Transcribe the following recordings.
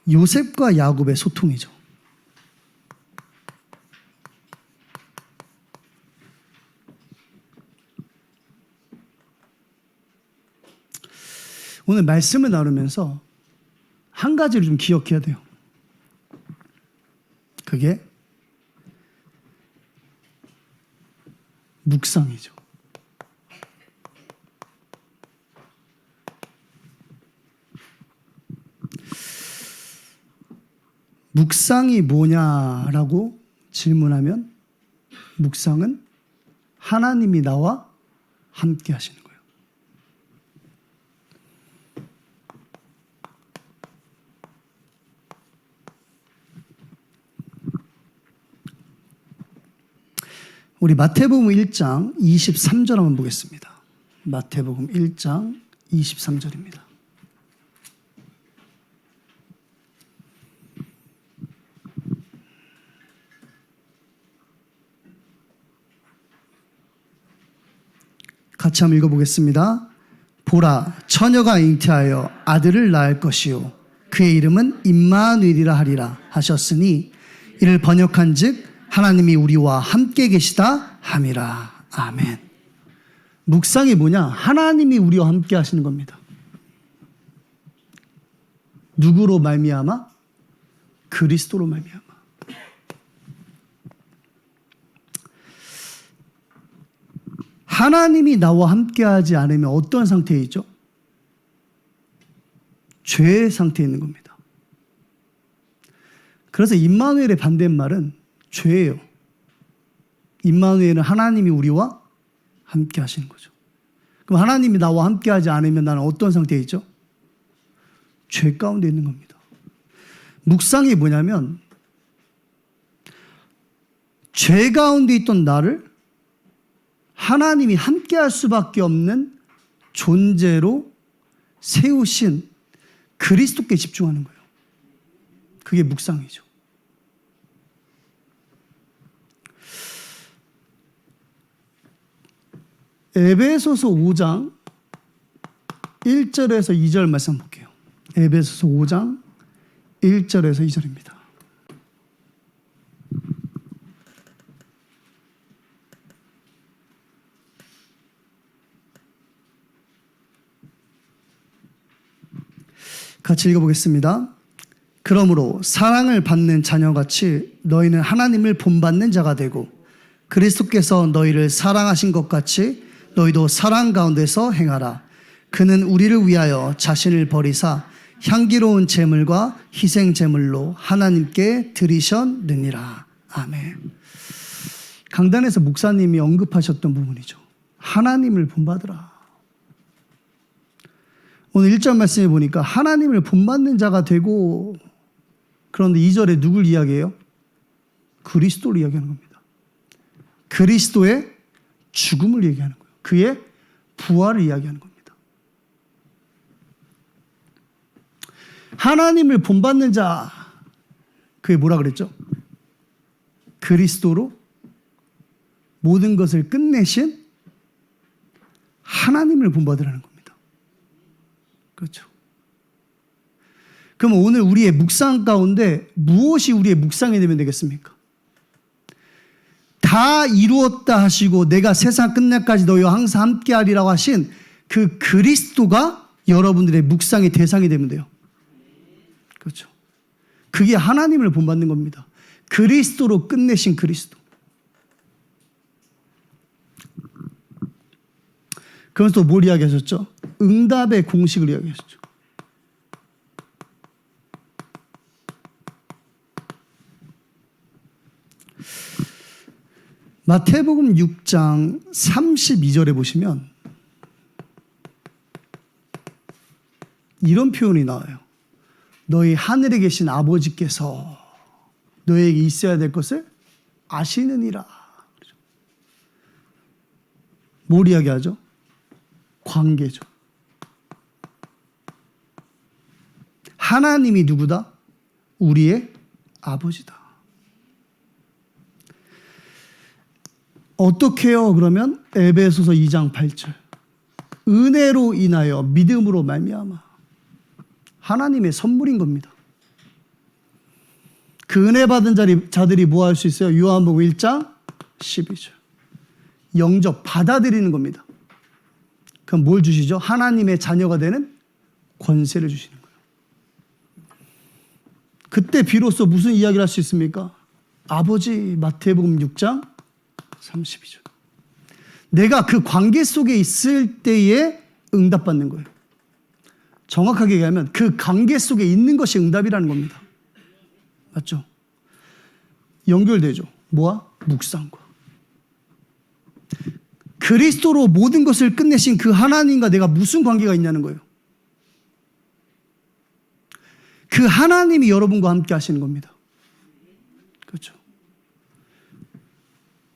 요셉과 야곱의 소통이죠. 오늘 말씀을 나누면서 한 가지를 좀 기억해야 돼요. 그게 묵상이죠. 묵상이 뭐냐라고 질문하면 묵상은 하나님이 나와 함께 하시는 거예요. 우리 마태복음 1장 23절 한번 보겠습니다. 마태복음 1장 23절입니다. 같이 한번 읽어보겠습니다. 보라, 처녀가 잉태하여 아들을 낳을 것이요 그의 이름은 임마누엘이라 하리라 하셨으니 이를 번역한 즉 하나님이 우리와 함께 계시다 함이라. 아멘. 묵상이 뭐냐? 하나님이 우리와 함께 하시는 겁니다. 누구로 말미암아? 그리스도로 말미암아. 하나님이 나와 함께 하지 않으면 어떤 상태에 있죠? 죄의 상태에 있는 겁니다. 그래서 임마누엘의 반대말은 죄예요. 임마누엘은 하나님이 우리와 함께 하시는 거죠. 그럼 하나님이 나와 함께 하지 않으면 나는 어떤 상태에 있죠? 죄 가운데 있는 겁니다. 묵상이 뭐냐면 죄 가운데 있던 나를 하나님이 함께 할 수밖에 없는 존재로 세우신 그리스도께 집중하는 거예요. 그게 묵상이죠. 에베소서 5장 1절에서 2절 말씀 볼게요. 에베소서 5장 1절에서 2절입니다. 같이 읽어보겠습니다. 그러므로 사랑을 받는 자녀같이 너희는 하나님을 본받는 자가 되고 그리스도께서 너희를 사랑하신 것 같이 너희도 사랑 가운데서 행하라. 그는 우리를 위하여 자신을 버리사 향기로운 제물과 희생 제물로 하나님께 드리셨느니라. 아멘. 강단에서 목사님이 언급하셨던 부분이죠. 하나님을 본받으라. 오늘 1절 말씀에 보니까 하나님을 본받는 자가 되고, 그런데 2절에 누굴 이야기해요? 그리스도를 이야기하는 겁니다. 그리스도의 죽음을 얘기하는 거예요. 그의 부활을 이야기하는 겁니다. 하나님을 본받는 자, 그게 뭐라 그랬죠? 그리스도로 모든 것을 끝내신 하나님을 본받으라는 겁니다. 그렇죠. 그럼 오늘 우리의 묵상 가운데 무엇이 우리의 묵상이 되면 되겠습니까? 다 이루었다 하시고 내가 세상 끝날까지 너희와 항상 함께하리라고 하신 그 그리스도가 여러분들의 묵상의 대상이 되면 돼요. 그렇죠. 그게 하나님을 본받는 겁니다. 그리스도로 끝내신 그리스도. 그러면서 또 뭘 이야기하셨죠? 응답의 공식을 이야기하셨죠. 마태복음 6장 32절에 보시면 이런 표현이 나와요. 너희 하늘에 계신 아버지께서 너에게 있어야 될 것을 아시느니라. 뭘 이야기하죠? 관계죠. 하나님이 누구다? 우리의 아버지다. 어떻게 해요? 그러면 에베소서 2장 8절. 은혜로 인하여 믿음으로 말미암아. 하나님의 선물인 겁니다. 그 은혜 받은 자들이 뭐 할 수 있어요? 요한복음 1장 12절. 영접, 받아들이는 겁니다. 그럼 뭘 주시죠? 하나님의 자녀가 되는 권세를 주시는 거예요. 그때 비로소 무슨 이야기를 할 수 있습니까? 아버지, 마태복음 6장 32절. 내가 그 관계 속에 있을 때에 응답받는 거예요. 정확하게 얘기하면 그 관계 속에 있는 것이 응답이라는 겁니다. 맞죠? 연결되죠. 뭐와? 묵상과. 그리스도로 모든 것을 끝내신 그 하나님과 내가 무슨 관계가 있냐는 거예요. 그 하나님이 여러분과 함께 하시는 겁니다. 그렇죠?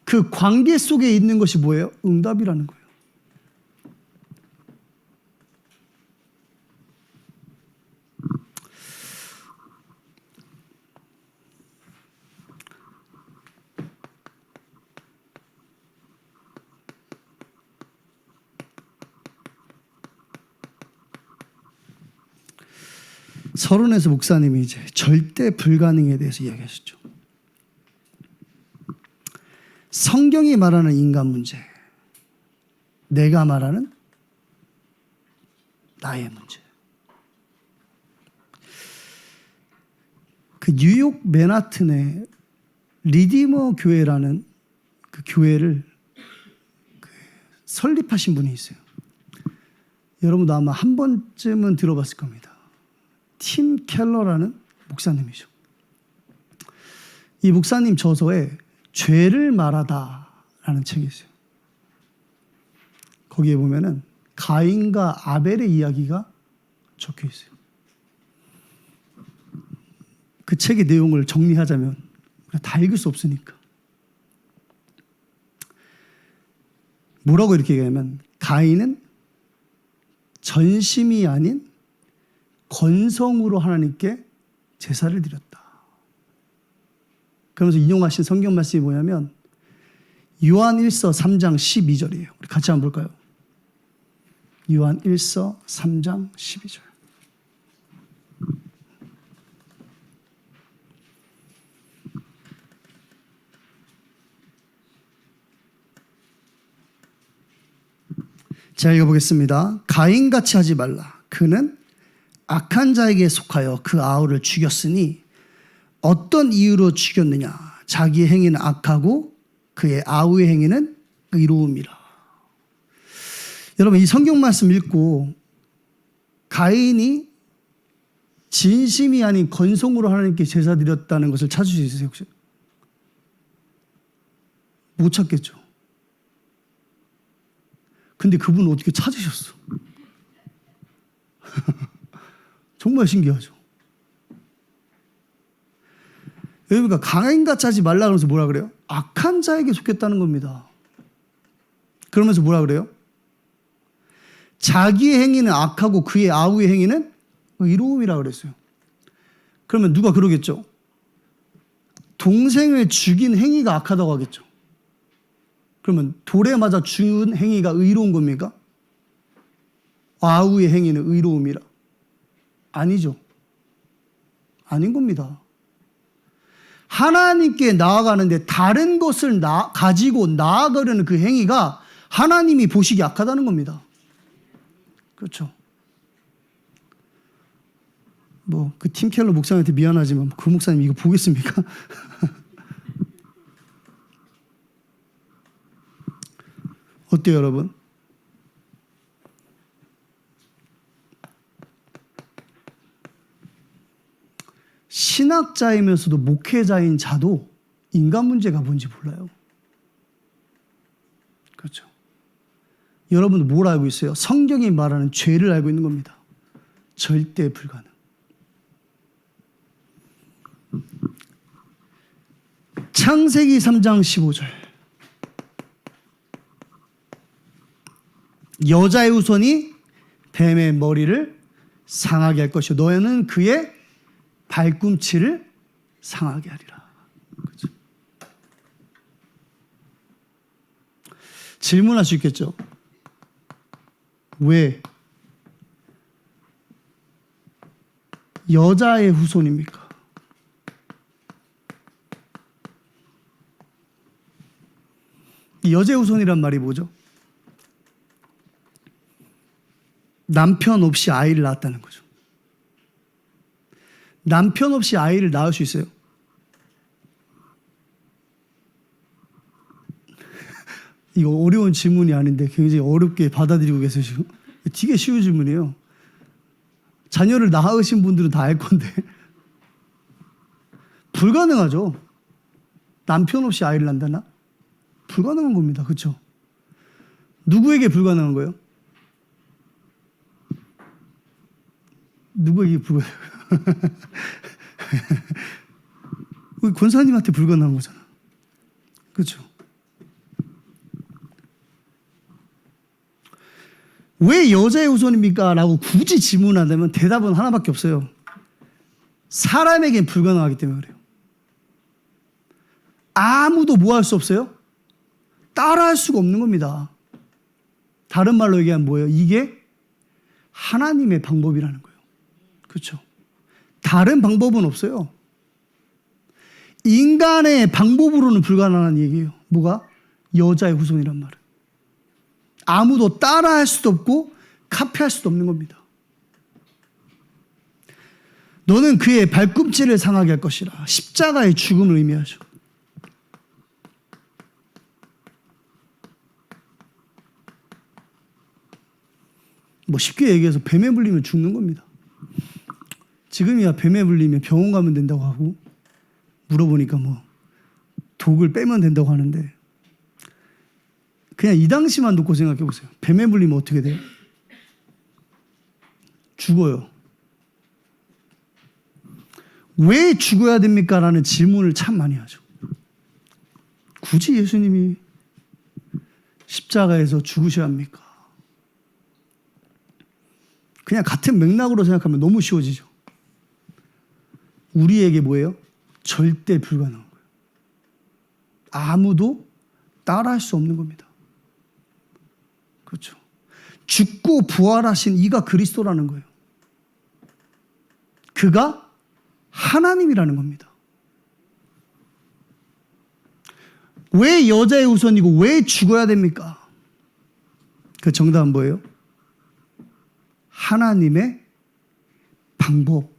그 관계 속에 있는 것이 뭐예요? 응답이라는 거예요. 서론에서 목사님이 이제 절대 불가능에 대해서 이야기하셨죠. 성경이 말하는 인간 문제, 내가 말하는 나의 문제. 그 뉴욕 맨하튼의 리디머 교회라는 그 교회를 설립하신 분이 있어요. 여러분도 아마 한 번쯤은 들어봤을 겁니다. 팀 켈러라는 목사님이죠. 이 목사님 저서에 죄를 말하다라는 책이 있어요. 거기에 보면은 가인과 아벨의 이야기가 적혀 있어요. 그 책의 내용을 정리하자면 다 읽을 수 없으니까 뭐라고 이렇게 얘기하면 가인은 전심이 아닌 건성으로 하나님께 제사를 드렸다. 그러면서 인용하신 성경 말씀이 뭐냐면 요한 1서 3장 12절이에요. 우리 같이 한번 볼까요? 요한 1서 3장 12절. 제가 읽어보겠습니다. 가인같이 하지 말라. 그는 악한 자에게 속하여 그 아우를 죽였으니 어떤 이유로 죽였느냐? 자기의 행위는 악하고 그의 아우의 행위는 의로움이라. 여러분 이 성경 말씀 읽고 가인이 진심이 아닌 건성으로 하나님께 제사 드렸다는 것을 찾을 수 있으세요 혹시? 못 찾겠죠. 근데 그분은 어떻게 찾으셨어? 정말 신기하죠. 그러니까 가인같이 하지 말라 그러면서 뭐라 그래요? 악한 자에게 속했다는 겁니다. 그러면서 뭐라 그래요? 자기의 행위는 악하고 그의 아우의 행위는 의로움이라 그랬어요. 그러면 누가 그러겠죠? 동생을 죽인 행위가 악하다고 하겠죠. 그러면 돌에 맞아 죽은 행위가 의로운 겁니까? 아우의 행위는 의로움이라. 아니죠. 아닌 겁니다. 하나님께 나아가는데 다른 것을 가지고 나아가려는 그 행위가 하나님이 보시기 악하다는 겁니다. 그렇죠. 뭐 그 팀 켈러 목사님한테 미안하지만 그 목사님 이거 보겠습니까? 어때요, 여러분? 신학자이면서도 목회자인 자도 인간 문제가 뭔지 몰라요. 그렇죠. 여러분은 뭘 알고 있어요? 성경이 말하는 죄를 알고 있는 겁니다. 절대 불가능. 창세기 3장 15절. 여자의 후손이 뱀의 머리를 상하게 할 것이요 너희는 그의 발꿈치를 상하게 하리라. 그렇죠? 질문할 수 있겠죠. 왜 여자의 후손입니까? 여제 후손이란 말이 뭐죠? 남편 없이 아이를 낳았다는 거죠. 남편 없이 아이를 낳을 수 있어요? 이거 어려운 질문이 아닌데 굉장히 어렵게 받아들이고 계세요, 지금. 되게 쉬운 질문이에요. 자녀를 낳으신 분들은 다 알 건데. 불가능하죠. 남편 없이 아이를 낳는다나? 불가능한 겁니다. 그렇죠? 누구에게 불가능한 거예요? 누구에게 불가능한 거예요? 우리 권사님한테 불가능한 거잖아. 그렇죠? 왜 여자의 후손입니까? 라고 굳이 질문한다면 대답은 하나밖에 없어요. 사람에겐 불가능하기 때문에 그래요. 아무도 뭐 할 수 없어요? 따라할 수가 없는 겁니다. 다른 말로 얘기하면 뭐예요? 이게 하나님의 방법이라는 거예요. 그렇죠? 다른 방법은 없어요. 인간의 방법으로는 불가능한 얘기예요. 뭐가? 여자의 후손이란 말은. 아무도 따라할 수도 없고 카피할 수도 없는 겁니다. 너는 그의 발꿈치를 상하게 할 것이라. 십자가의 죽음을 의미하죠. 뭐 쉽게 얘기해서 뱀에 물리면 죽는 겁니다. 지금이야 뱀에 물리면 병원 가면 된다고 하고, 물어보니까 뭐 독을 빼면 된다고 하는데, 그냥 이 당시만 놓고 생각해 보세요. 뱀에 물리면 어떻게 돼요? 죽어요. 왜 죽어야 됩니까? 라는 질문을 참 많이 하죠. 굳이 예수님이 십자가에서 죽으셔야 합니까? 그냥 같은 맥락으로 생각하면 너무 쉬워지죠. 우리에게 뭐예요? 절대 불가능한 거예요. 아무도 따라할 수 없는 겁니다. 그렇죠. 죽고 부활하신 이가 그리스도라는 거예요. 그가 하나님이라는 겁니다. 왜 여자의 후손이고 왜 죽어야 됩니까? 그 정답은 뭐예요? 하나님의 방법.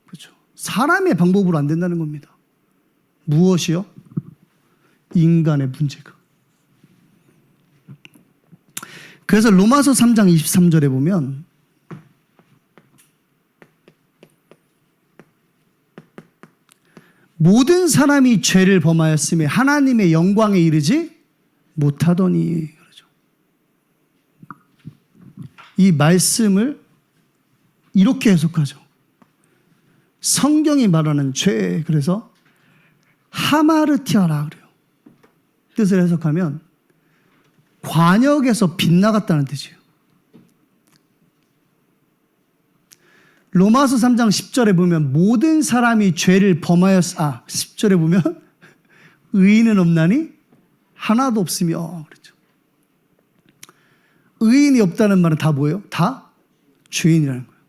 그렇죠. 사람의 방법으로 안 된다는 겁니다. 무엇이요? 인간의 문제가. 그래서 로마서 3장 23절에 보면 모든 사람이 죄를 범하였음에 하나님의 영광에 이르지 못하더니 그러죠. 이 말씀을 이렇게 해석하죠. 성경이 말하는 죄, 그래서 하마르티아라 그래요. 뜻을 해석하면 관역에서 빗나갔다는 뜻이에요. 로마서 3장 10절에 보면 모든 사람이 죄를 범하였, 10절에 보면 의인은 없나니 하나도 없으며 그렇죠. 의인이 없다는 말은 다 뭐예요? 다 죄인이라는 거예요.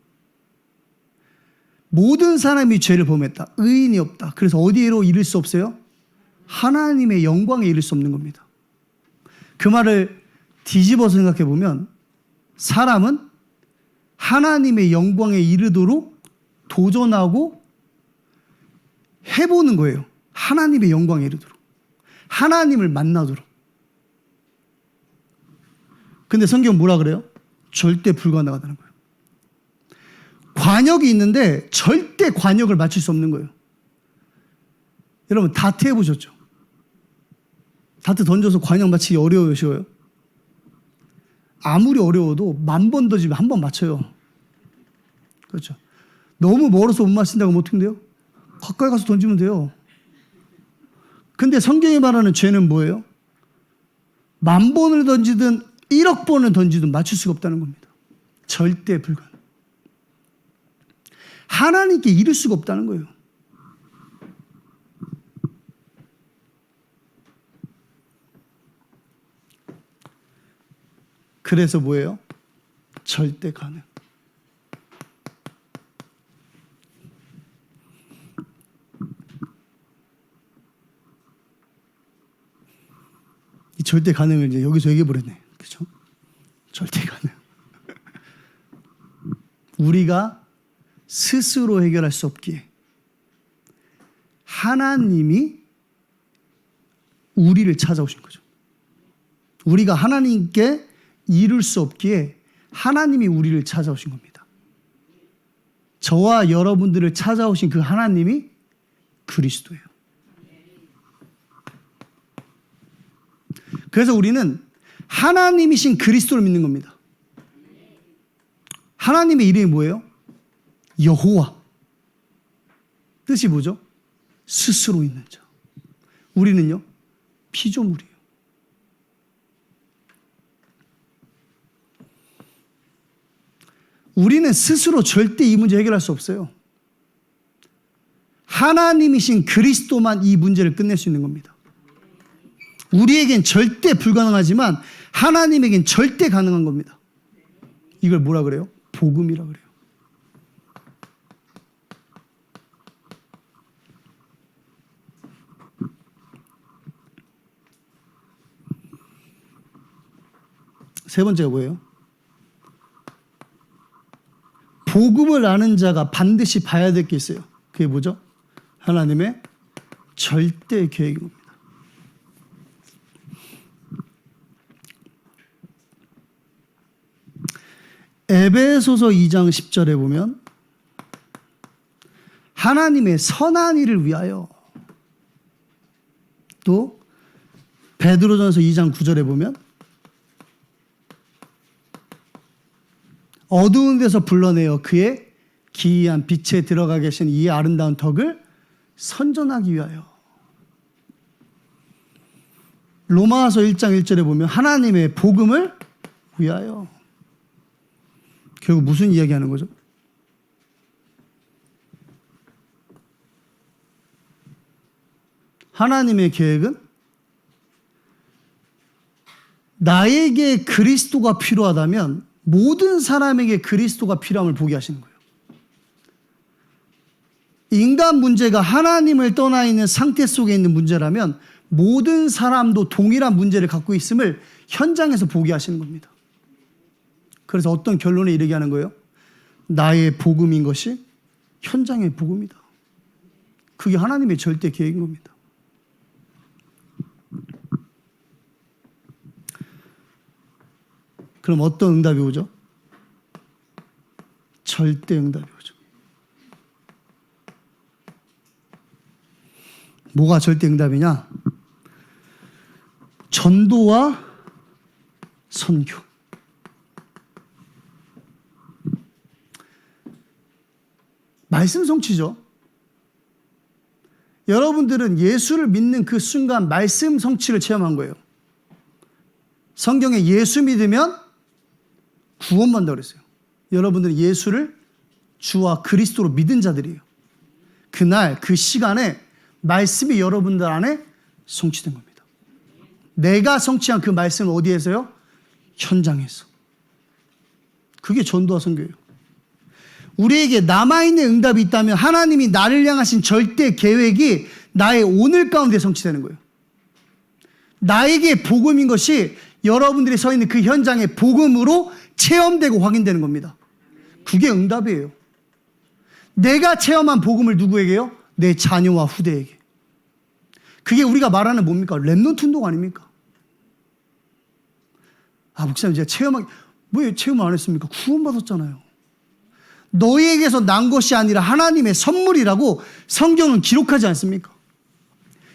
모든 사람이 죄를 범했다. 의인이 없다. 그래서 어디로 이를 수 없어요? 하나님의 영광에 이를 수 없는 겁니다. 그 말을 뒤집어서 생각해 보면 사람은 하나님의 영광에 이르도록 도전하고 해보는 거예요. 하나님의 영광에 이르도록. 하나님을 만나도록. 근데 성경은 뭐라 그래요? 절대 불가능하다는 거예요. 관역이 있는데 절대 관역을 맞출 수 없는 거예요. 여러분 다트 해보셨죠? 다트 던져서 관역 맞히기 어려워요, 쉬워요? 아무리 어려워도 10,000번 던지면 한 번 맞춰요. 그렇죠? 너무 멀어서 못 맞힌다고 하면 어떻게 돼요? 가까이 가서 던지면 돼요. 근데 성경이 말하는 죄는 뭐예요? 10,000번을 던지든 1억 번을 던지든 맞출 수가 없다는 겁니다. 절대 불가능. 하나님께 이룰 수가 없다는 거예요. 그래서 뭐예요? 절대 가능. 절대 가능을 이제 여기서 얘기해 버렸네. 그렇죠? 절대 가능. 우리가 스스로 해결할 수 없기에 하나님이 우리를 찾아오신 거죠. 우리가 하나님께 이룰 수 없기에 하나님이 우리를 찾아오신 겁니다. 저와 여러분들을 찾아오신 그 하나님이 그리스도예요. 그래서 우리는 하나님이신 그리스도를 믿는 겁니다. 하나님의 이름이 뭐예요? 여호와. 뜻이 뭐죠? 스스로 있는 자. 우리는요, 피조물이에요. 우리는 스스로 절대 이 문제 해결할 수 없어요. 하나님이신 그리스도만 이 문제를 끝낼 수 있는 겁니다. 우리에겐 절대 불가능하지만 하나님에겐 절대 가능한 겁니다. 이걸 뭐라 그래요? 복음이라 그래요. 세 번째가 뭐예요? 복음을 아는 자가 반드시 봐야 될 게 있어요. 그게 뭐죠? 하나님의 절대 계획인 겁니다. 에베소서 2장 10절에 보면 하나님의 선한 일을 위하여, 또 베드로전서 2장 9절에 보면 어두운 데서 불러내어 그의 기이한 빛에 들어가 계신 이 아름다운 덕을 선전하기 위하여. 로마서 1장 1절에 보면 하나님의 복음을 위하여. 결국 무슨 이야기하는 거죠? 하나님의 계획은 나에게 그리스도가 필요하다면 모든 사람에게 그리스도가 필요함을 보게 하시는 거예요. 인간 문제가 하나님을 떠나 있는 상태 속에 있는 문제라면 모든 사람도 동일한 문제를 갖고 있음을 현장에서 보게 하시는 겁니다. 그래서 어떤 결론에 이르게 하는 거예요? 나의 복음인 것이 현장의 복음이다. 그게 하나님의 절대 계획인 겁니다. 그럼 어떤 응답이 오죠? 절대 응답이 오죠. 뭐가 절대 응답이냐? 전도와 선교. 말씀 성취죠. 여러분들은 예수를 믿는 그 순간 말씀 성취를 체험한 거예요. 성경에 예수 믿으면 구원받는다고 그랬어요. 여러분들은 예수를 주와 그리스도로 믿은 자들이에요. 그날 그 시간에 말씀이 여러분들 안에 성취된 겁니다. 내가 성취한 그 말씀은 어디에서요? 현장에서. 그게 전도와 선교예요. 우리에게 남아있는 응답이 있다면 하나님이 나를 향하신 절대 계획이 나의 오늘 가운데 성취되는 거예요. 나에게 복음인 것이 여러분들이 서 있는 그 현장에 복음으로 체험되고 확인되는 겁니다. 그게 응답이에요. 내가 체험한 복음을 누구에게요? 내 자녀와 후대에게. 그게 우리가 말하는 뭡니까? 렘넌트 운동 아닙니까? 아, 목사님 제가 왜 체험 안 했습니까? 구원받았잖아요. 너희에게서 난 것이 아니라 하나님의 선물이라고 성경은 기록하지 않습니까?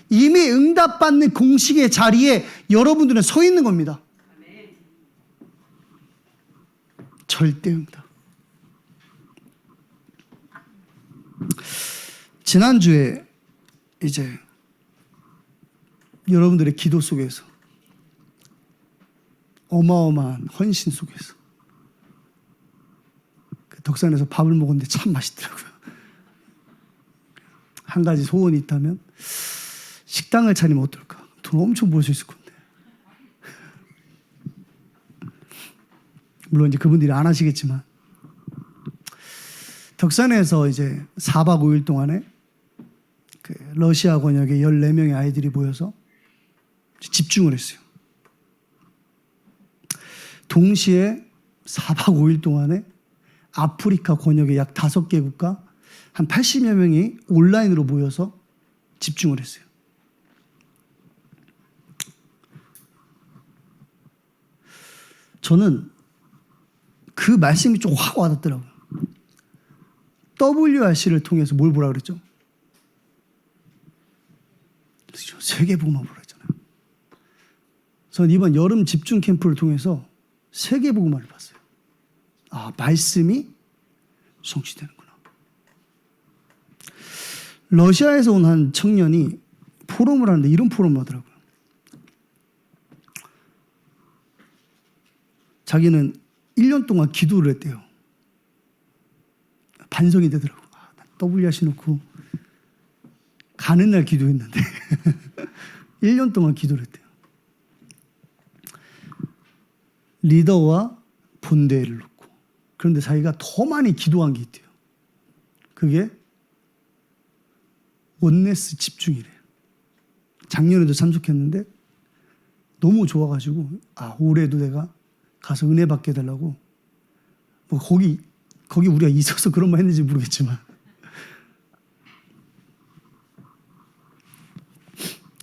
이미 응답받는 공식의 자리에 여러분들은 서 있는 겁니다. 절대 응답. 지난주에 이제 여러분들의 기도 속에서 어마어마한 헌신 속에서 그 덕산에서 밥을 먹었는데 참 맛있더라고요. 한 가지 소원이 있다면 식당을 차리면 어떨까? 돈 엄청 벌 수 있을 건데. 물론 이제 그분들이 안 하시겠지만 덕산에서 이제 4박 5일 동안에 그 러시아 권역의 14명의 아이들이 모여서 집중을 했어요. 동시에 4박 5일 동안에 아프리카 권역의 약 5개 국가 한 80여 명이 온라인으로 모여서 집중을 했어요. 저는 그 말씀이 좀 확 와닿더라고요. WRC를 통해서 뭘 보라 그랬죠? 세계복음화 보라 했잖아요. 저는 이번 여름 집중 캠프를 통해서 세계복음화를 봤어요. 아, 말씀이 성취되는구나. 러시아에서 온 한 청년이 포럼을 하는데 이런 포럼을 하더라고요. 자기는 1년 동안 기도를 했대요. 반성이 되더라고요. WRC 놓고 가는 날 기도했는데 1년 동안 기도를 했대요. 리더와 본대회를 놓고. 그런데 자기가 더 많이 기도한 게 있대요. 그게 원네스 집중이래요. 작년에도 참석했는데 너무 좋아가지고 올해도 내가 가서 은혜 받게 해달라고. 뭐 거기 우리가 있어서 그런 말 했는지 모르겠지만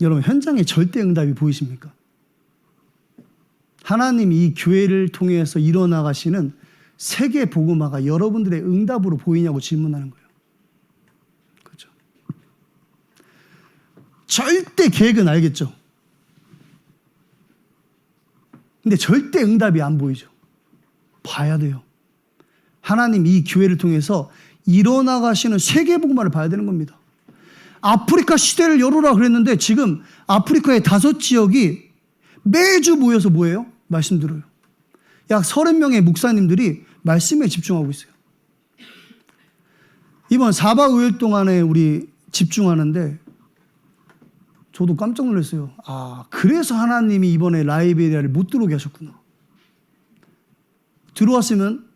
여러분, 현장에 절대 응답이 보이십니까? 하나님이 이 교회를 통해서 일어나가시는 세계 복음화가 여러분들의 응답으로 보이냐고 질문하는 거예요. 그렇죠? 절대 계획은 알겠죠. 근데 절대 응답이 안 보이죠. 봐야 돼요. 하나님 이 교회를 통해서 일어나가시는 세계 복음화를 봐야 되는 겁니다. 아프리카 시대를 열어라 그랬는데 지금 아프리카의 5지역이 매주 모여서 뭐예요? 말씀 들어요. 약 30명의 목사님들이 말씀에 집중하고 있어요. 이번 4박 5일 동안에 우리 집중하는데 저도 깜짝 놀랐어요. 그래서 하나님이 이번에 라이베리아를 못 들어오게 하셨구나. 들어왔으면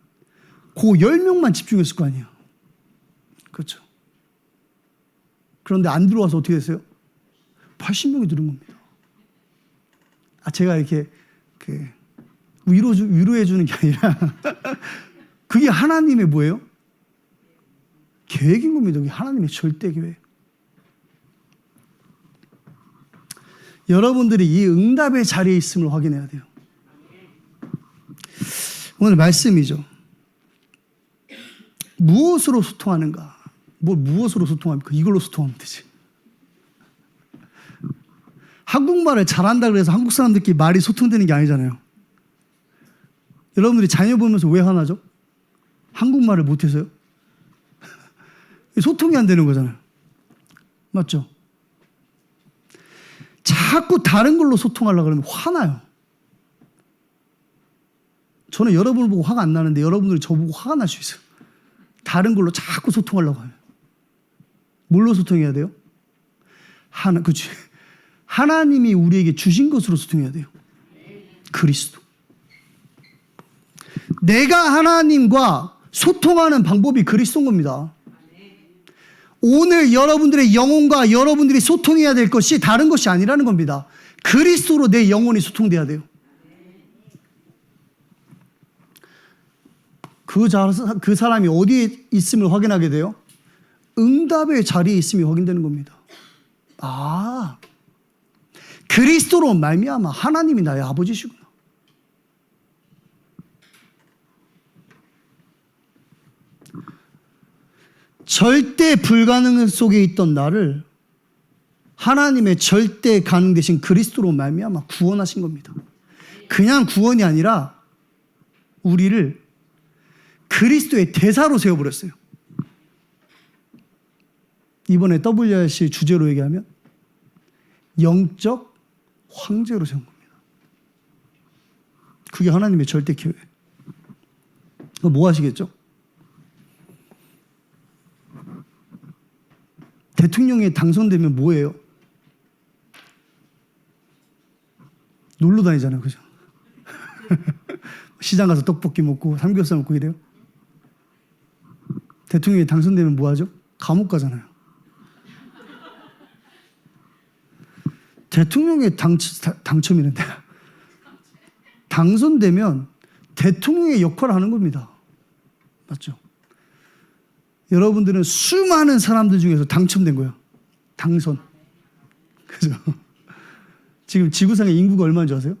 그 10명만 집중했을 거 아니에요. 그렇죠. 그런데 안 들어와서 어떻게 됐어요? 80명이 들은 겁니다. 제가 이렇게 위로해 주는 게 아니라 그게 하나님의 뭐예요? 계획인 겁니다. 그게 하나님의 절대 계획. 여러분들이 이 응답의 자리에 있음을 확인해야 돼요. 오늘 말씀이죠. 무엇으로 소통하는가? 무엇으로 소통합니까? 이걸로 소통하면 되지. 한국말을 잘한다 그래서 한국 사람들끼리 말이 소통되는 게 아니잖아요. 여러분들이 자녀 보면서 왜 화나죠? 한국말을 못해서요? 소통이 안 되는 거잖아요. 맞죠? 자꾸 다른 걸로 소통하려고 그러면 화나요. 저는 여러분을 보고 화가 안 나는데 여러분들이 저보고 화가 날 수 있어요. 다른 걸로 자꾸 소통하려고 하면. 뭘로 소통해야 돼요? 그치. 하나님이 우리에게 주신 것으로 소통해야 돼요. 그리스도. 내가 하나님과 소통하는 방법이 그리스도인 겁니다. 오늘 여러분들의 영혼과 여러분들이 소통해야 될 것이 다른 것이 아니라는 겁니다. 그리스도로 내 영혼이 소통돼야 돼요. 그 사람이 어디에 있음을 확인하게 돼요? 응답의 자리에 있음이 확인되는 겁니다. 그리스도로 말미암아 하나님이 나의 아버지시구나. 절대 불가능 속에 있던 나를 하나님의 절대 가능 되신 그리스도로 말미암아 구원하신 겁니다. 그냥 구원이 아니라 우리를 그리스도의 대사로 세워버렸어요. 이번에 WRC 주제로 얘기하면 영적 황제로 세운 겁니다. 그게 하나님의 절대 계획. 뭐 하시겠죠? 대통령에 당선되면 뭐예요? 놀러 다니잖아요. 그죠? 시장 가서 떡볶이 먹고 삼겹살 먹고 이래요. 대통령에 당선되면 뭐 하죠? 감옥 가잖아요. 대통령에 당첨이는데 당선되면 대통령의 역할을 하는 겁니다. 맞죠? 여러분들은 수많은 사람들 중에서 당첨된 거야. 당선. 그죠? 지금 지구상의 인구가 얼마인 줄 아세요?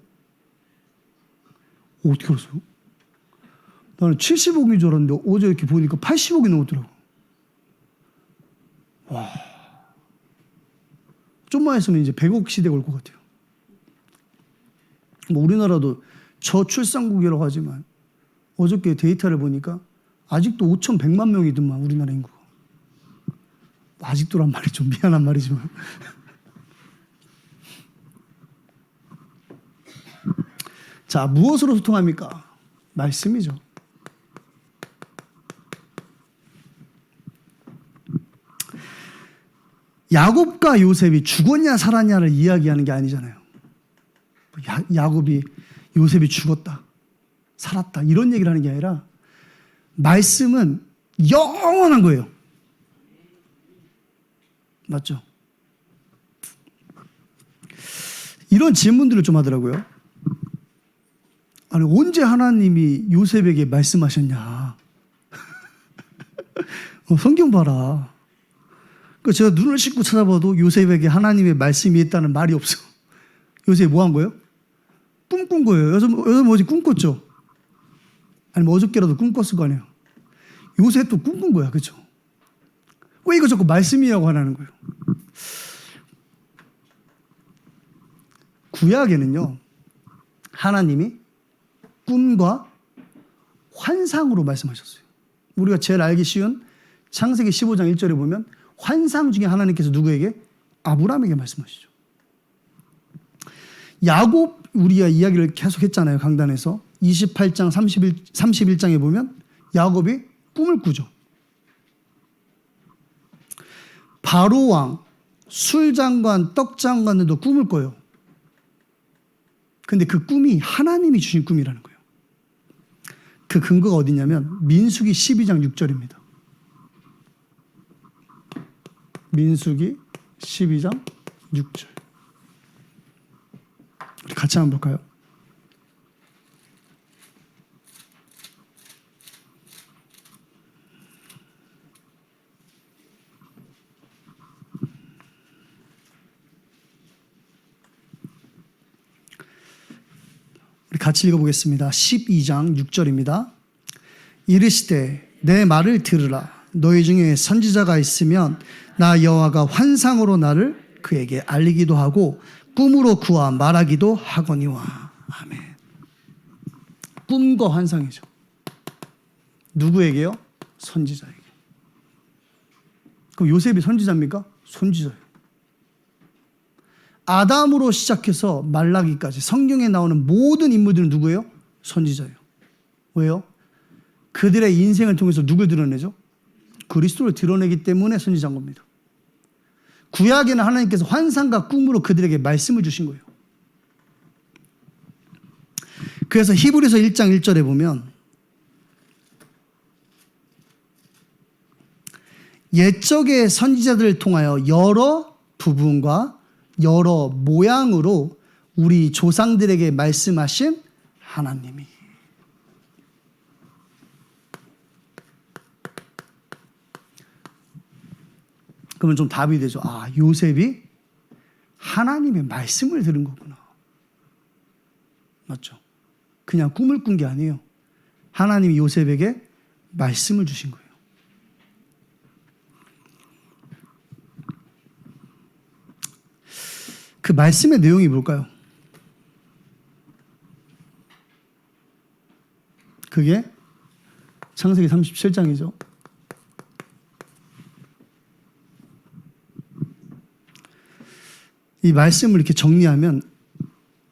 어떻게 알았어요? 나는 70억인 줄 알았는데 어제 이렇게 보니까 80억이 넘었더라고. 와. 좀만 있으면 이제 100억 시대가 올 것 같아요. 뭐 우리나라도 저출산국이라고 하지만 어저께 데이터를 보니까 아직도 5,100만 명이더만 우리나라 인구가. 아직도란 말이 좀 미안한 말이지만. 자, 무엇으로 소통합니까? 말씀이죠. 야곱과 요셉이 죽었냐 살았냐를 이야기하는 게 아니잖아요. 야곱이 요셉이 죽었다, 살았다 이런 얘기를 하는 게 아니라 말씀은 영원한 거예요. 맞죠? 이런 질문들을 좀 하더라고요. 아니, 언제 하나님이 요셉에게 말씀하셨냐? 성경 봐라. 제가 눈을 씻고 찾아봐도 요셉에게 하나님의 말씀이 있다는 말이 없어. 요셉이 뭐 한 거예요? 꿈꾼 거예요. 요셉 어제 꿈꿨죠? 아니면 어저께라도 꿈꿨을 거 아니에요. 요셉도 꿈꾼 거야. 그렇죠? 왜 이거 자꾸 말씀이라고 하라는 거예요? 구약에는요, 하나님이 꿈과 환상으로 말씀하셨어요. 우리가 제일 알기 쉬운 창세기 15장 1절에 보면 환상 중에 하나님께서 누구에게? 아브라함에게 말씀하시죠. 야곱, 우리가 이야기를 계속 했잖아요. 강단에서 28장 31장에 보면 야곱이 꿈을 꾸죠. 바로왕, 술장관, 떡장관들도 꿈을 꿔요. 근데 그 꿈이 하나님이 주신 꿈이라는 거예요. 그 근거가 어디냐면 민수기 12장 6절입니다. 민수기 12장 6절. 우리 같이 한번 볼까요? 우리 같이 읽어보겠습니다. 12장 6절입니다. 이르시되 내 말을 들으라. 너희 중에 선지자가 있으면 나 여호와가 환상으로 나를 그에게 알리기도 하고 꿈으로 그와 말하기도 하거니와. 아멘. 꿈과 환상이죠. 누구에게요? 선지자에게. 그럼 요셉이 선지자입니까? 선지자예요. 아담으로 시작해서 말라기까지 성경에 나오는 모든 인물들은 누구예요? 선지자예요. 왜요? 그들의 인생을 통해서 누굴 드러내죠? 그리스도를 드러내기 때문에 선지자인 겁니다. 구약에는 하나님께서 환상과 꿈으로 그들에게 말씀을 주신 거예요. 그래서 히브리서 1장 1절에 보면 옛적의 선지자들을 통하여 여러 부분과 여러 모양으로 우리 조상들에게 말씀하신 하나님이. 그러면 좀 답이 되죠. 아, 요셉이 하나님의 말씀을 들은 거구나. 맞죠? 그냥 꿈을 꾼 게 아니에요. 하나님이 요셉에게 말씀을 주신 거예요. 그 말씀의 내용이 뭘까요? 그게 창세기 37장이죠. 이 말씀을 이렇게 정리하면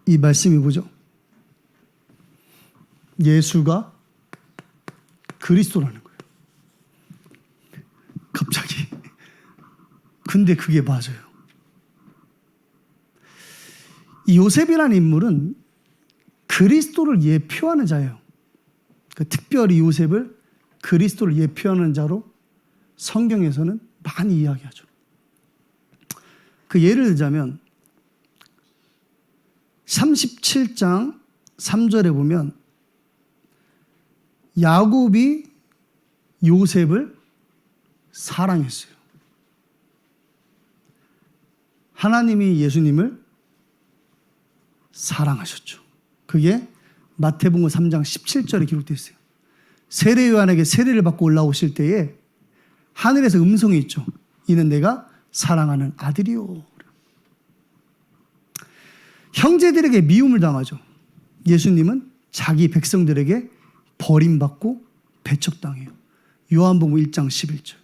이 말씀이 뭐죠? 예수가 그리스도라는 거예요. 갑자기. 근데 그게 맞아요. 이 요셉이라는 인물은 그리스도를 예표하는 자예요. 특별히 요셉을 그리스도를 예표하는 자로 성경에서는 많이 이야기하죠. 그 예를 들자면 37장 3절에 보면 야곱이 요셉을 사랑했어요. 하나님이 예수님을 사랑하셨죠. 그게 마태복음 3장 17절에 기록되어 있어요. 세례 요한에게 세례를 받고 올라오실 때에 하늘에서 음성이 있죠. 이는 내가 사랑하는 아들이요. 형제들에게 미움을 당하죠. 예수님은 자기 백성들에게 버림받고 배척당해요. 요한복음 1장 11절.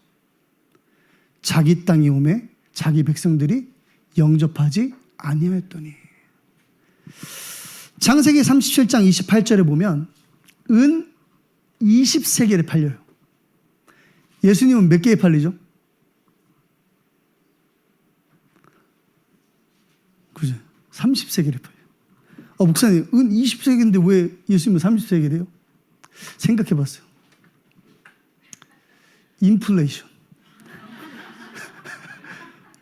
자기 땅이 오매 자기 백성들이 영접하지 아니하였더니. 창세기 37장 28절에 보면 은 20세겔에 팔려요. 예수님은 몇 개에 팔리죠? 그죠? 30세겔에 팔려요. 목사님, 은 20세겔인데 왜 예수님은 30세겔이에요? 생각해 봤어요. 인플레이션.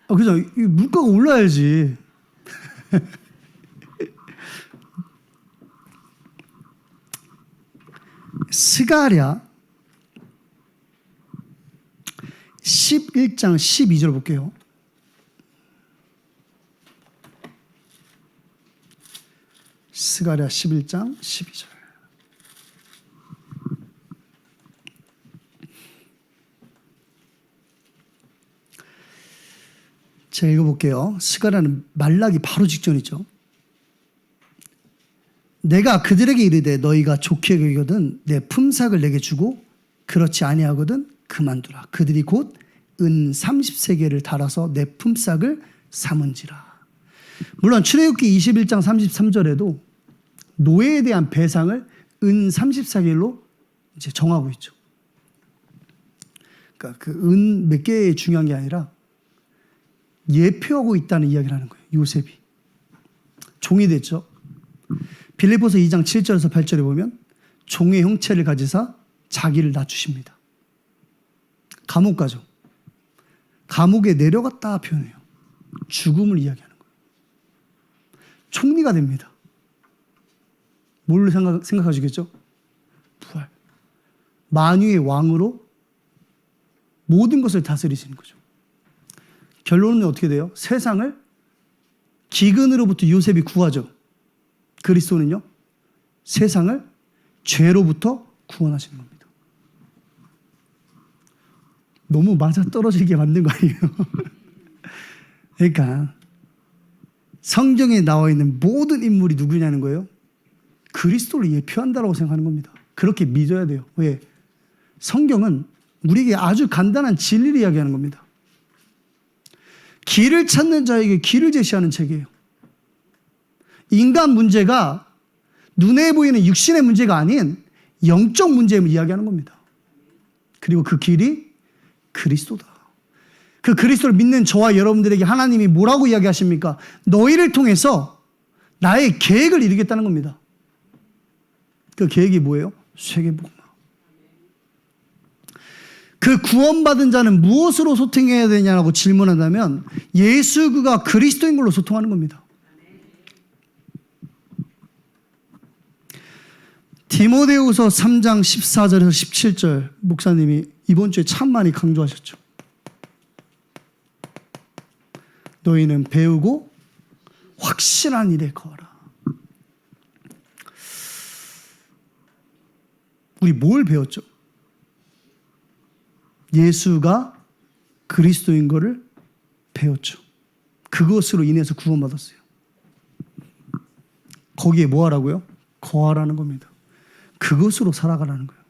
그죠? 물가가 올라야지. 스가랴 11장 12절 볼게요. 스가랴 11장 12절. 제가 읽어볼게요. 스가랴는 말라기 바로 직전이죠. 내가 그들에게 이르되 너희가 좋게 여기거든 내 품삯을 내게 주고 그렇지 아니하거든 그만두라. 그들이 곧 은 30세겔을 달아서 내 품삯을 삼은지라. 물론 출애굽기 21장 33절에도 노예에 대한 배상을 은 30세겔로 이제 정하고 있죠. 그러니까 그 은 몇 개의 중요한 게 아니라 예표하고 있다는 이야기를 하는 거예요. 요셉이 종이 됐죠. 빌립보서 2장 7절에서 8절에 보면 종의 형체를 가지사 자기를 낮추십니다. 감옥 가죠. 감옥에 내려갔다 표현해요. 죽음을 이야기하는 거예요. 총리가 됩니다. 뭘 생각하시겠죠? 부활. 만유의 왕으로 모든 것을 다스리시는 거죠. 결론은 어떻게 돼요? 세상을 기근으로부터 요셉이 구하죠. 그리스도는요, 세상을 죄로부터 구원하시는 겁니다. 너무 맞아떨어지게 만든 거 아니에요? 그러니까 성경에 나와 있는 모든 인물이 누구냐는 거예요? 그리스도를 예표한다라고 생각하는 겁니다. 그렇게 믿어야 돼요. 왜? 성경은 우리에게 아주 간단한 진리를 이야기하는 겁니다. 길을 찾는 자에게 길을 제시하는 책이에요. 인간 문제가 눈에 보이는 육신의 문제가 아닌 영적 문제를 이야기하는 겁니다. 그리고 그 길이 그리스도다. 그 그리스도를 믿는 저와 여러분들에게 하나님이 뭐라고 이야기하십니까? 너희를 통해서 나의 계획을 이루겠다는 겁니다. 그 계획이 뭐예요? 세계복음화. 그 구원받은 자는 무엇으로 소통해야 되냐고 질문한다면 예수 그가 그리스도인 걸로 소통하는 겁니다. 디모데후서 3장 14절에서 17절 목사님이 이번 주에 참 많이 강조하셨죠. 너희는 배우고 확실한 일에 거하라. 우리 뭘 배웠죠? 예수가 그리스도인 것을 배웠죠. 그것으로 인해서 구원받았어요. 거기에 뭐 하라고요? 거하라는 겁니다. 그것으로 살아가라는 거예요.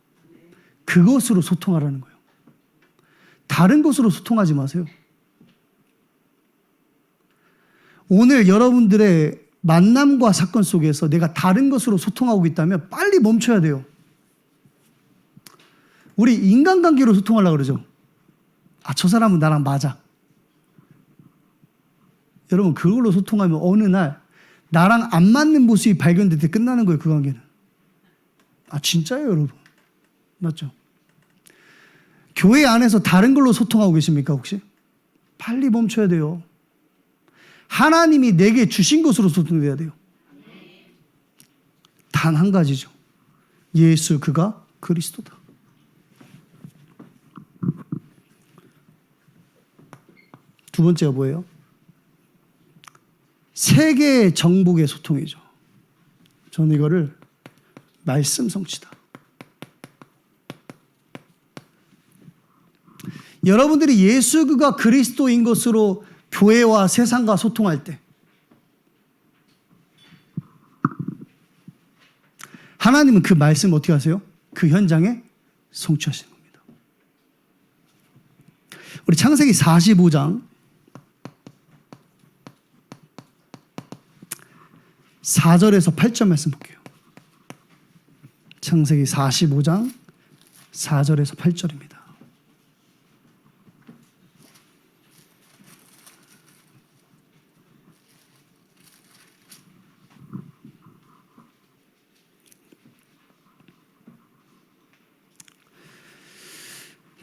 그것으로 소통하라는 거예요. 다른 것으로 소통하지 마세요. 오늘 여러분들의 만남과 사건 속에서 내가 다른 것으로 소통하고 있다면 빨리 멈춰야 돼요. 우리 인간관계로 소통하려고 그러죠. 저 사람은 나랑 맞아. 여러분 그걸로 소통하면 어느 날 나랑 안 맞는 모습이 발견될 때 끝나는 거예요. 그 관계는. 진짜예요 여러분. 맞죠? 교회 안에서 다른 걸로 소통하고 계십니까 혹시? 빨리 멈춰야 돼요. 하나님이 내게 주신 것으로 소통돼야 돼요. 단 한 가지죠. 예수 그가 그리스도다. 두 번째가 뭐예요? 세계 정복의 소통이죠. 저는 이거를 말씀 성취다. 여러분들이 예수가 그리스도인 것으로 교회와 세상과 소통할 때 하나님은 그 말씀을 어떻게 하세요? 그 현장에 성취하시는 겁니다. 우리 창세기 45장 4절에서 8절 말씀 볼게요. 창세기 45장 4절에서 8절입니다.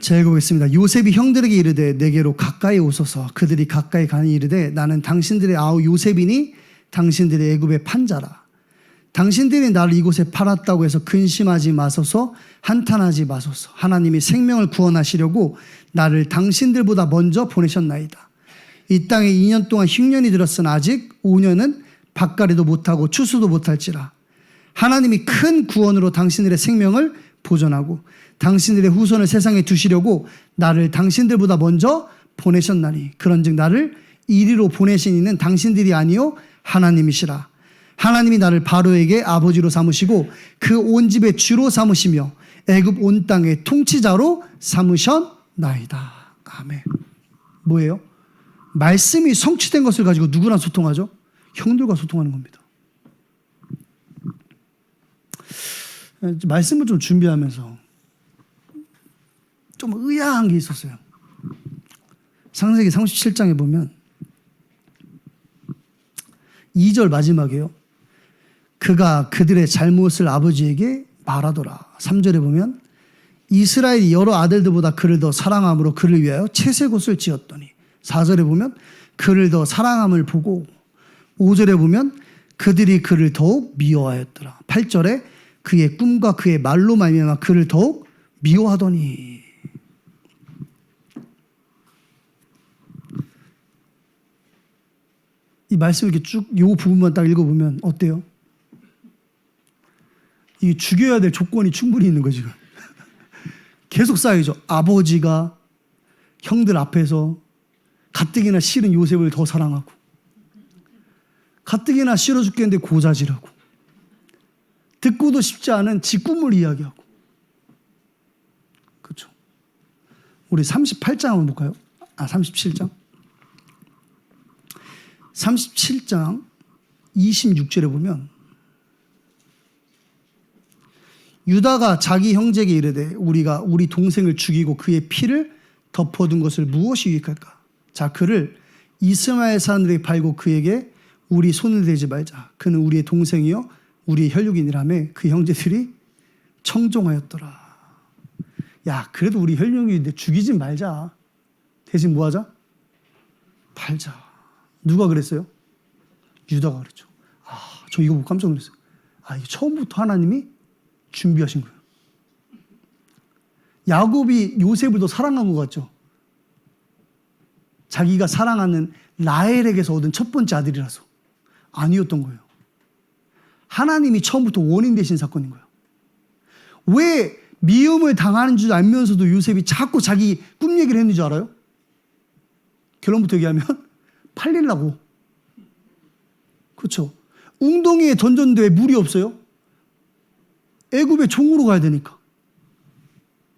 제가 읽어보겠습니다. 요셉이 형들에게 이르되 내게로 가까이 오소서. 그들이 가까이 가니 이르되 나는 당신들의 아우 요셉이니 당신들의 애굽의 판자라. 당신들이 나를 이곳에 팔았다고 해서 근심하지 마소서, 한탄하지 마소서. 하나님이 생명을 구원하시려고 나를 당신들보다 먼저 보내셨나이다. 이 땅에 2년 동안 흉년이 들었으나 아직 5년은 밭갈이도 못하고 추수도 못할지라. 하나님이 큰 구원으로 당신들의 생명을 보존하고 당신들의 후손을 세상에 두시려고 나를 당신들보다 먼저 보내셨나니 그런즉 나를 이리로 보내신 이는 당신들이 아니요 하나님이시라. 하나님이 나를 바로에게 아버지로 삼으시고 그 온 집의 주로 삼으시며 애굽 온 땅의 통치자로 삼으셨나이다. 아멘. 뭐예요? 말씀이 성취된 것을 가지고 누구랑 소통하죠? 형들과 소통하는 겁니다. 말씀을 좀 준비하면서 좀 의아한 게 있었어요. 창세기 37장에 보면 2절 마지막에요. 그가 그들의 잘못을 아버지에게 말하더라. 3절에 보면 이스라엘이 여러 아들들보다 그를 더 사랑함으로 그를 위하여 채색옷을 지었더니 4절에 보면 그를 더 사랑함을 보고 5절에 보면 그들이 그를 더욱 미워하였더라. 8절에 그의 꿈과 그의 말로 말미암아 그를 더욱 미워하더니. 이 말씀을 이렇게 쭉 요 부분만 딱 읽어보면 어때요? 이게 죽여야 될 조건이 충분히 있는 거죠. 계속 쌓이죠. 아버지가 형들 앞에서 가뜩이나 싫은 요셉을 더 사랑하고 가뜩이나 싫어 죽겠는데 고자질하고 듣고도 싶지 않은 지 꿈을 이야기하고. 그렇죠. 우리 38장 한번 볼까요? 37장. 37장 26절에 보면 유다가 자기 형제에게 이르되 우리가 우리 동생을 죽이고 그의 피를 덮어둔 것을 무엇이 유익할까? 자, 그를 이스마엘 사람들에게 팔고 그에게 우리 손을 대지 말자. 그는 우리의 동생이요 우리의 혈육이니라며 그 형제들이 청종하였더라. 야, 그래도 우리 혈육인데 죽이지 말자. 대신 뭐 하자? 팔자. 누가 그랬어요? 유다가 그랬죠. 저 이거 보고 깜짝 놀랐어요. 이거 처음부터 하나님이 준비하신 거예요. 야곱이 요셉을 더 사랑한 것 같죠? 자기가 사랑하는 라헬에게서 얻은 첫 번째 아들이라서. 아니었던 거예요. 하나님이 처음부터 원인 되신 사건인 거예요. 왜 미움을 당하는 줄 알면서도 요셉이 자꾸 자기 꿈 얘기를 했는 줄 알아요? 결론부터 얘기하면 팔리려고. 그렇죠. 웅덩이에 던졌는데 왜 물이 없어요? 애굽의 종으로 가야 되니까.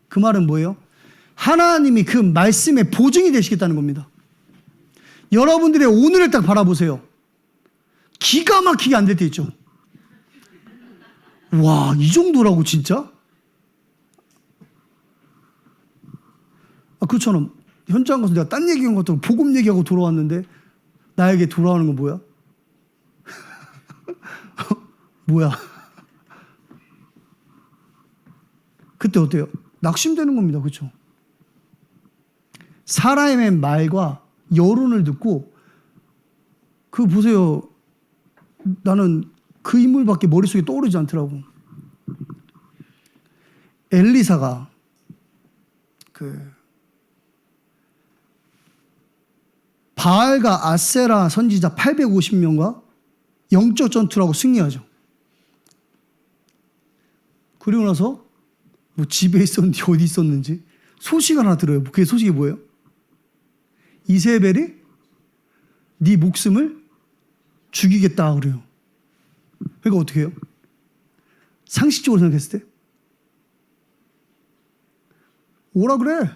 그 말은 뭐예요? 하나님이 그 말씀의 보증이 되시겠다는 겁니다. 여러분들의 오늘을 딱 바라보세요. 기가 막히게 안 될 때 있죠. 와, 이 정도라고 진짜? 그처럼 현장 가서 내가 딴 얘기한 것도 복음 얘기하고 돌아왔는데 나에게 돌아오는 건 뭐야? 뭐야? 그때 어때요? 낙심되는 겁니다. 그렇죠? 사람의 말과 여론을 듣고 그거 보세요. 나는 그 인물밖에 머릿속에 떠오르지 않더라고. 엘리사가 바알과 아세라 선지자 850명과 영적 전투라고 승리하죠. 그리고 나서 뭐 집에 있었는지 어디 있었는지 소식을 하나 들어요. 그게 소식이 뭐예요? 이세벨이 네 목숨을 죽이겠다 그래요. 그러니까 어떻게 해요? 상식적으로 생각했을 때 오라 그래.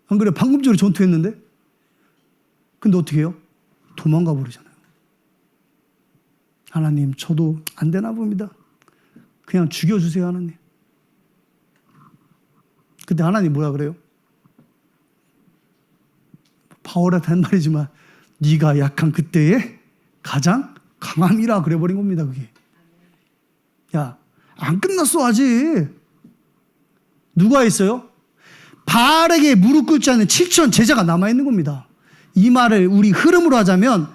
안 그래? 방금 전에 전투했는데. 근데 어떻게 해요? 도망가 버리잖아요. 하나님, 저도 안 되나 봅니다. 그냥 죽여주세요, 하나님. 근데 하나님 뭐라 그래요? 바울한테 한 말이지만 네가 약한 그때에 가장 강함이라 그래버린 겁니다. 그게. 야, 안 끝났어 아직. 누가 있어요? 바알에게 무릎 꿇지 않는 7천 제자가 남아있는 겁니다. 이 말을 우리 흐름으로 하자면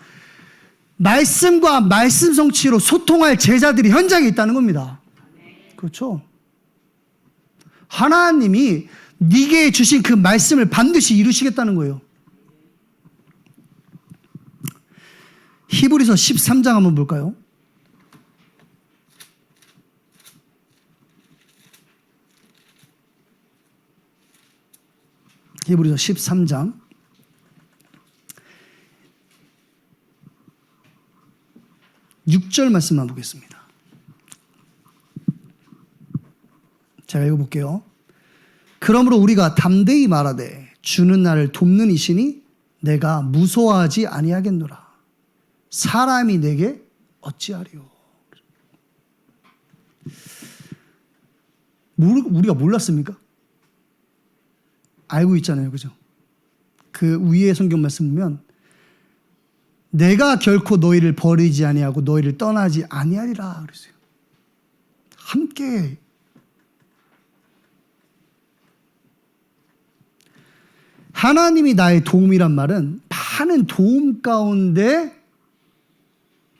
말씀과 말씀 성취로 소통할 제자들이 현장에 있다는 겁니다. 그렇죠? 하나님이 네게 주신 그 말씀을 반드시 이루시겠다는 거예요. 히브리서 13장 한번 볼까요? 히브리서 13장 6절 말씀만 보겠습니다. 제가 읽어볼게요. 그러므로 우리가 담대히 말하되 주는 나를 돕는 이시니 내가 무서워하지 아니하겠노라. 사람이 내게 어찌하리요. 우리가 몰랐습니까? 알고 있잖아요. 그죠? 그 위에 성경 말씀 보면 내가 결코 너희를 버리지 아니하고 너희를 떠나지 아니하리라 그랬어요. 함께. 하나님이 나의 도움이란 말은 많은 도움 가운데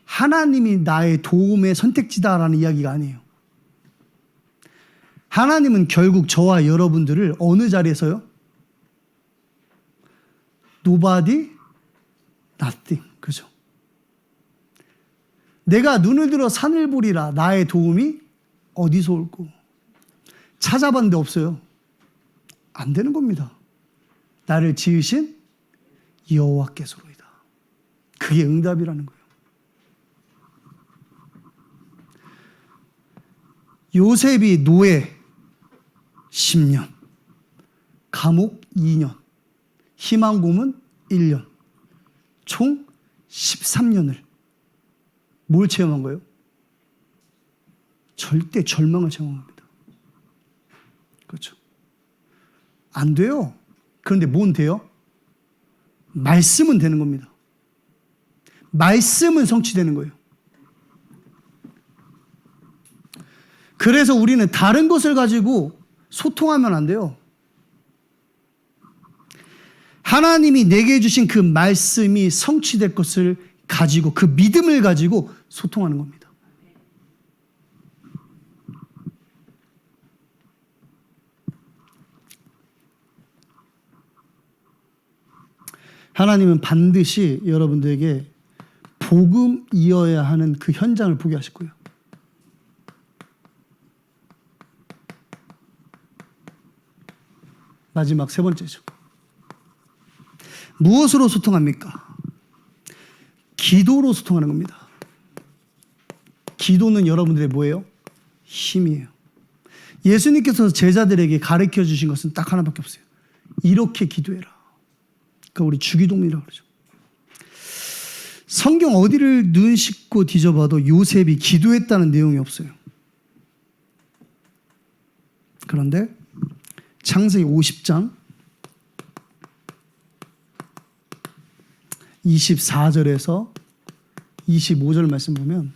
하나님이 나의 도움의 선택지다라는 이야기가 아니에요. 하나님은 결국 저와 여러분들을 어느 자리에서요? Nobody, nothing. 그죠? 내가 눈을 들어 산을 보리라. 나의 도움이 어디서 올고? 찾아봤는데 없어요. 안 되는 겁니다. 나를 지으신 여호와께서로이다. 그게 응답이라는 거예요. 요셉이 노예 10년, 감옥 2년, 희망고문 1년, 총 13년을 뭘 체험한 거예요? 절대 절망을 체험합니다. 그렇죠? 안 돼요. 그런데 뭔 돼요? 말씀은 되는 겁니다. 말씀은 성취되는 거예요. 그래서 우리는 다른 것을 가지고 소통하면 안 돼요. 하나님이 내게 주신 그 말씀이 성취될 것을 가지고 그 믿음을 가지고 소통하는 겁니다. 하나님은 반드시 여러분들에게 복음이어야 하는 그 현장을 보게 하실 거예요. 마지막 세 번째죠. 무엇으로 소통합니까? 기도로 소통하는 겁니다. 기도는 여러분들의 뭐예요? 힘이에요. 예수님께서 제자들에게 가르쳐 주신 것은 딱 하나밖에 없어요. 이렇게 기도해라. 그러니까 우리 주기도문이라고 그러죠. 성경 어디를 눈 씻고 뒤져봐도 요셉이 기도했다는 내용이 없어요. 그런데 창세기 50장 24절에서 25절 말씀 보면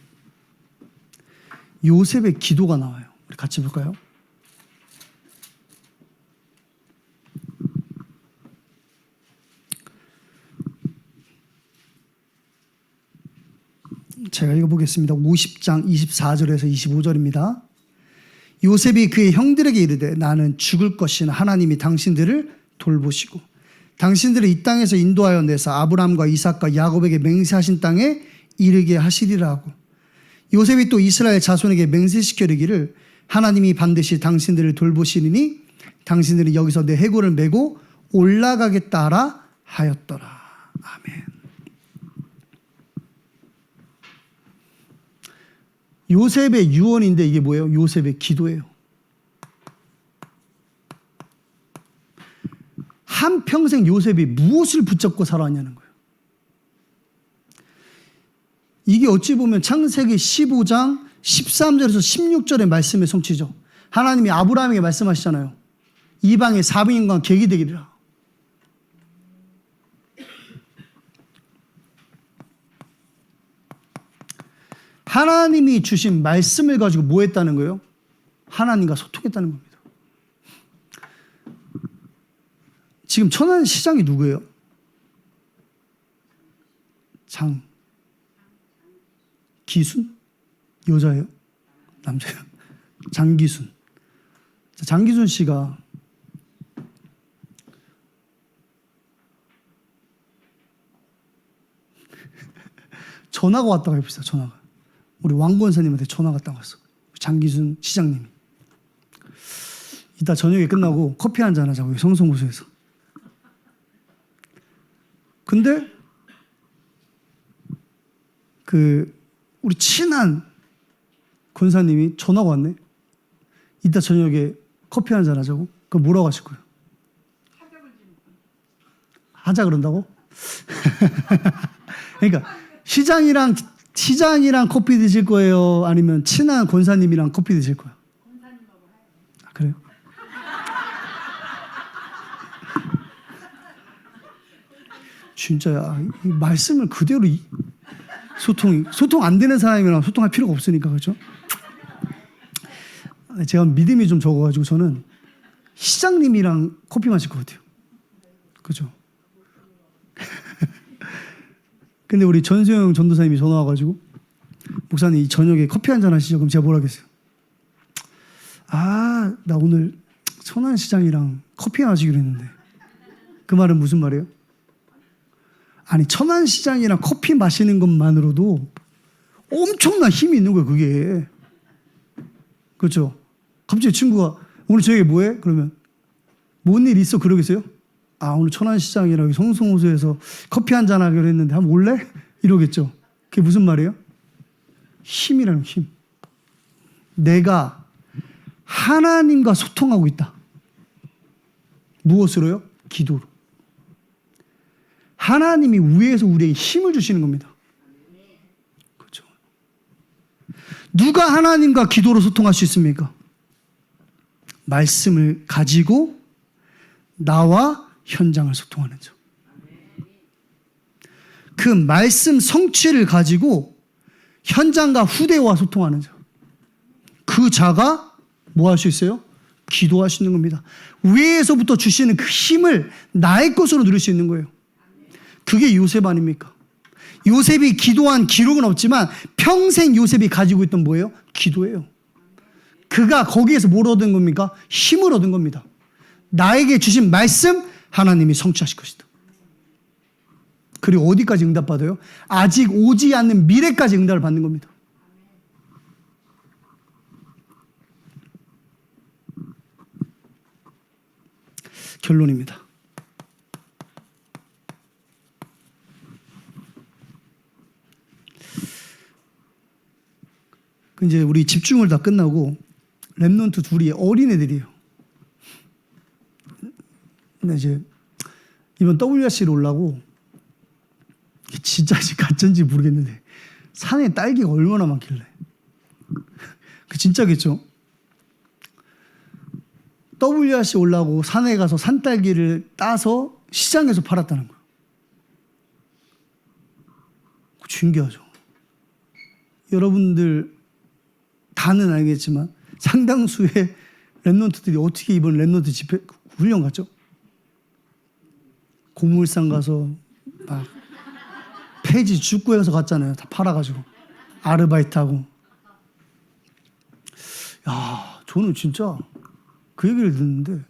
요셉의 기도가 나와요. 우리 같이 볼까요? 제가 읽어보겠습니다. 50장 24절에서 25절입니다. 요셉이 그의 형들에게 이르되 나는 죽을 것이나 하나님이 당신들을 돌보시고 당신들을 이 땅에서 인도하여 내사 아브라함과 이삭과 야곱에게 맹세하신 땅에 이르게 하시리라 하고 요셉이 또 이스라엘 자손에게 맹세시켜 이르기를 하나님이 반드시 당신들을 돌보시리니 당신들이 여기서 내 해골을 메고 올라가겠다 하라 하였더라. 아멘. 요셉의 유언인데 이게 뭐예요? 요셉의 기도예요. 한평생 요셉이 무엇을 붙잡고 살아왔냐는 거예요. 이게 어찌 보면 창세기 15장 13절에서 16절의 말씀의 성취죠. 하나님이 아브라함에게 말씀하시잖아요. 이방의 사병인과 객이 되기리라. 하나님이 주신 말씀을 가지고 뭐 했다는 거예요? 하나님과 소통했다는 겁니다. 지금 천안 시장이 누구예요? 기순? 여자예요? 남자예요? 장기순. 장기순 씨가 전화가 왔다고 해봅시다. 전화가. 우리 왕 권사님한테 전화가 왔다고 했어. 장기순 시장님이. 이따 저녁에 끝나고 커피 한잔 하자고 성성호수에서. 근데 우리 친한 권사님이 전화가 왔네. 이따 저녁에 커피 한잔 하자고. 그럼 뭐라고 하실 거예요? 하자 그런다고? 그러니까 시장이랑 커피 드실 거예요? 아니면 친한 권사님이랑 커피 드실 거예요? 아, 그래요? 진짜야. 이 말씀을 그대로 소통 안 되는 사람이랑 소통할 필요가 없으니까, 그렇죠? 제가 믿음이 좀 적어가지고 저는 시장님이랑 커피 마실 것 같아요. 그렇죠? 근데 우리 전수영 전도사님이 전화 와가지고 목사님 이 저녁에 커피 한잔 하시죠? 그럼 제가 뭐라 하겠어요? 아, 나 오늘 천안시장이랑 커피 마시기로 했는데. 그 말은 무슨 말이에요? 아니 천안시장이랑 커피 마시는 것만으로도 엄청난 힘이 있는 거예요. 그게. 그렇죠? 갑자기 친구가 오늘 저녁에 뭐해? 그러면 뭔 일 있어? 그러겠어요? 아, 오늘 천안시장이랑 성송호수에서 커피 한잔 하기로 했는데 한번 올래? 이러겠죠. 그게 무슨 말이에요? 힘이라는 힘. 내가 하나님과 소통하고 있다. 무엇으로요? 기도로. 하나님이 위에서 우리에게 힘을 주시는 겁니다. 그렇죠. 누가 하나님과 기도로 소통할 수 있습니까? 말씀을 가지고 나와 현장을 소통하는 자. 그 말씀 성취를 가지고 현장과 후대와 소통하는 자. 그 자가 뭐 할 수 있어요? 기도할 수 있는 겁니다. 위에서부터 주시는 그 힘을 나의 것으로 누릴 수 있는 거예요. 그게 요셉 아닙니까? 요셉이 기도한 기록은 없지만 평생 요셉이 가지고 있던 뭐예요? 기도예요. 그가 거기에서 뭘 얻은 겁니까? 힘을 얻은 겁니다. 나에게 주신 말씀 하나님이 성취하실 것이다. 그리고 어디까지 응답받아요? 아직 오지 않는 미래까지 응답을 받는 겁니다. 결론입니다. 이제 우리 집중을 다 끝나고 렘넌트 둘이 어린애들이에요. 근데 이제 이번 WRC로 오려고 진짜지 가짜인지 모르겠는데 산에 딸기가 얼마나 많길래 그 진짜겠죠? WRC 오려고 산에 가서 산딸기를 따서 시장에서 팔았다는 거예요. 신기하죠? 여러분들 다는 알겠지만 상당수의 랩런트들이 어떻게 이번 랩런트 집회 훈련 갔죠? 고물상 가서 막 폐지 축구해서 갔잖아요. 다 팔아가지고 아르바이트하고. 야, 저는 진짜 그 얘기를 듣는데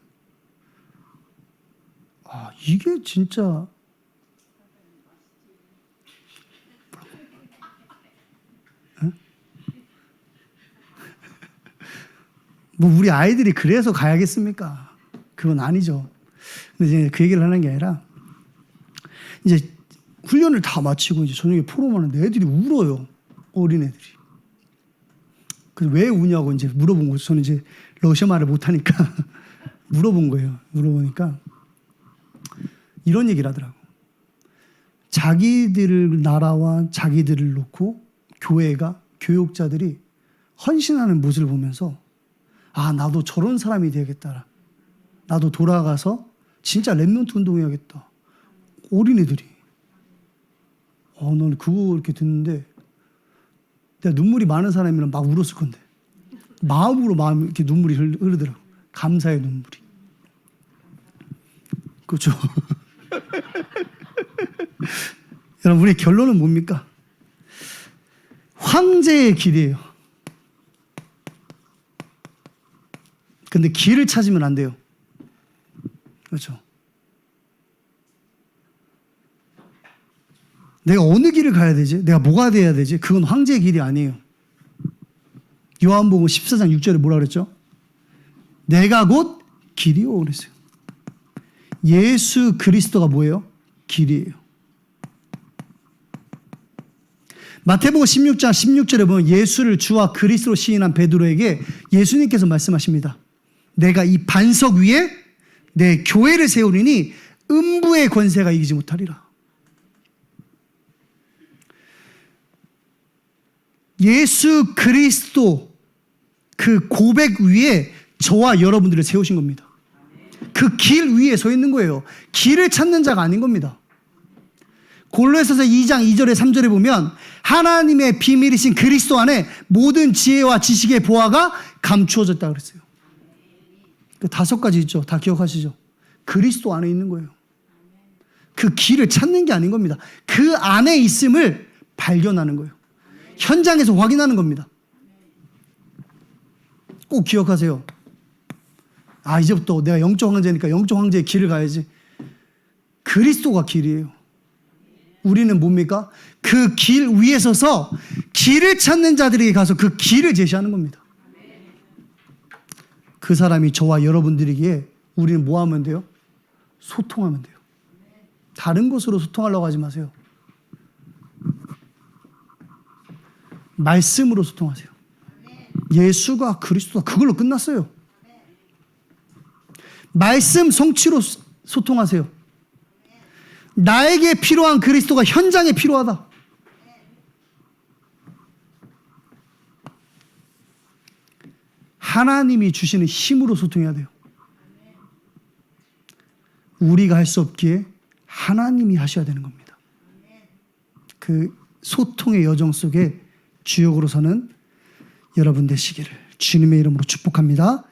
이게 진짜 뭐 우리 아이들이 그래서 가야겠습니까? 그건 아니죠. 근데 이제 그 얘기를 하는 게 아니라 이제 훈련을 다 마치고 이제 저녁에 포럼하는 데 애들이 울어요. 어린애들이. 그래서 왜 우냐고 이제 물어본 거죠. 저는 이제 러시아 말을 못하니까 물어본 거예요. 물어보니까 이런 얘기를 하더라고. 자기들 나라와 자기들을 놓고 교회가, 교육자들이 헌신하는 모습을 보면서 나도 저런 사람이 되야겠다. 나도 돌아가서 진짜 랩런트 운동해야겠다. 어린애들이. 난 그거 이렇게 듣는데 내가 눈물이 많은 사람이면 막 울었을 건데 마음으로 이렇게 눈물이 흐르더라고. 감사의 눈물이. 그렇죠. 여러분, 우리의 결론은 뭡니까? 황제의 길이에요. 근데 길을 찾으면 안 돼요. 그렇죠. 내가 어느 길을 가야 되지? 내가 뭐가 돼야 되지? 그건 황제의 길이 아니에요. 요한복음 14장 6절에 뭐라 그랬죠? 내가 곧 길이요 그랬어요. 예수 그리스도가 뭐예요? 길이에요. 마태복음 16장 16절에 보면 예수를 주와 그리스도로 시인한 베드로에게 예수님께서 말씀하십니다. 내가 이 반석 위에 내 교회를 세우리니 음부의 권세가 이기지 못하리라. 예수 그리스도 그 고백 위에 저와 여러분들을 세우신 겁니다. 그 길 위에 서 있는 거예요. 길을 찾는 자가 아닌 겁니다. 골로새서 2장 2절에 3절에 보면 하나님의 비밀이신 그리스도 안에 모든 지혜와 지식의 보화가 감추어졌다 그랬어요. 그 5가지 있죠. 다 기억하시죠? 그리스도 안에 있는 거예요. 그 길을 찾는 게 아닌 겁니다. 그 안에 있음을 발견하는 거예요. 현장에서 확인하는 겁니다. 꼭 기억하세요. 이제부터 내가 영적 황제니까 영적 황제의 길을 가야지. 그리스도가 길이에요. 우리는 뭡니까? 그 길 위에 서서 길을 찾는 자들에게 가서 그 길을 제시하는 겁니다. 그 사람이 저와 여러분들에게 우리는 뭐 하면 돼요? 소통하면 돼요. 다른 것으로 소통하려고 하지 마세요. 말씀으로 소통하세요. 예수가 그리스도다. 그걸로 끝났어요. 말씀 성취로 소통하세요. 나에게 필요한 그리스도가 현장에 필요하다. 하나님이 주시는 힘으로 소통해야 돼요. 우리가 할 수 없기에 하나님이 하셔야 되는 겁니다. 그 소통의 여정 속에 주역으로 서는 여러분 되시기를 주님의 이름으로 축복합니다.